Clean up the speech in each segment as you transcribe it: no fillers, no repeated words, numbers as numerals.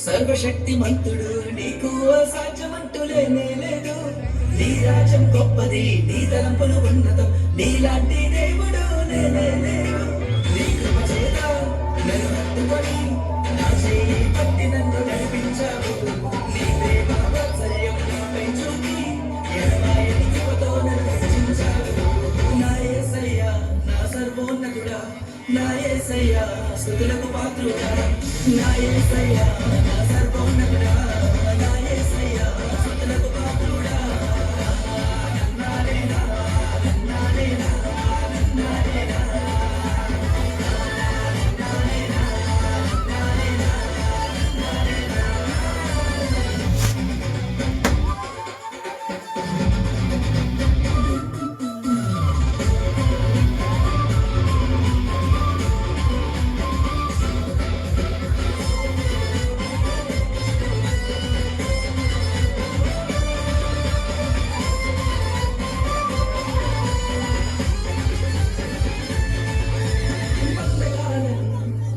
సర్వశక్తి మంతుడు నీకు అసాధ్యమంటూ లేనే లేదు. నీ రాజ్యం గొప్పది, నీ తలంపులు ఉన్నతం, నీలాంటి దేవుడు లేనే లేడు. నీ కృప చేత నన్ను హత్తుకొని నా చేయి పట్టి నన్ను నడిపించావు. నీ ప్రేమ వాత్సల్యం నాపై చూపి ఎడబాయని కృపతో నన్ను రక్షించావు. నా యేసయ్యా నా సర్వోన్నతుడా, నా యేసయ్యా స్తుతులకు పాత్రుడా, నా యేసయ్యా నా సర్వోన్నతుడా, నా యేసయ్యా స్తుతులకు పాత్రుడా. నన్నాలేనా నన్నాలేనా నన్నాలేనా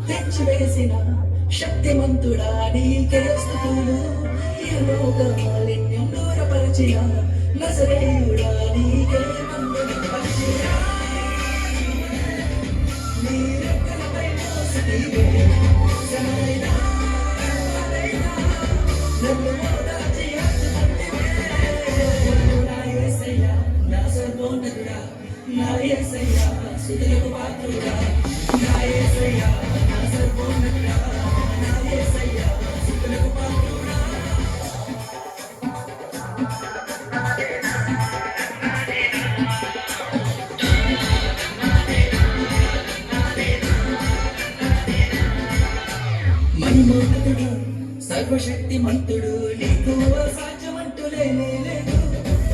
తెచ్చివేసిన శక్తిమంతుడా నీకే స్తుతులు. ఈ లోకమాలిన్యం దూరపరిచిన నజరేయుడా నీకే వందనం. పరిచయా నీ రెక్కలపై మోసి నీవే శ్రమలైనా కరువులైనా నన్ను ఓదార్చి ఆదుకుంటివే. నా యేసయ్యా నా సర్వోన్నతుడా, నా యేసయ్యా స్తుతులకు పాత్రుడా, నా యేసయ్యా నా సర్వోన్నతుడా, నా యేసయ్యా స్తుతులకు పాత్రుడా. మహిమోన్నతుడు సర్వశక్తి మంతుడు నీకు అసాధ్యమంటూ లేనే లేదు.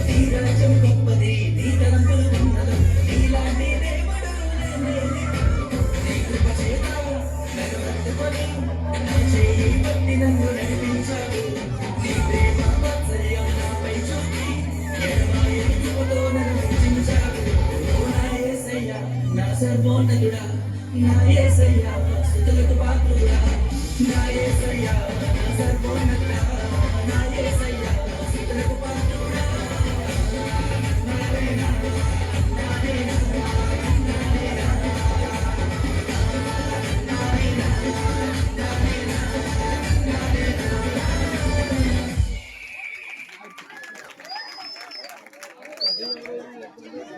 నీ రాజ్యం గొప్పది, నీ తలంపులు ఉన్నతం, నీలాంటి దేవుడు లేనే లేదు. నీ కృప చేత నన్ను హత్తుకొని నా చేయి పట్టి నన్ను నడిపించావు. నీ ప్రేమ వాత్సల్యం నాపై చూపి ఎడబాయని కృపతో నన్ను రక్షించావు. నా యేసయ్యా నా సర్వోన్నతుడా, నా యేసయ్యా స్తుతులకు పాత్రుడా, నా యేసయ్యా నా సర్వోన్నతుడా, నా యేసయ్యా స్తుతులకు పాత్రుడా. నాలేనా నాలేనా నాలేనా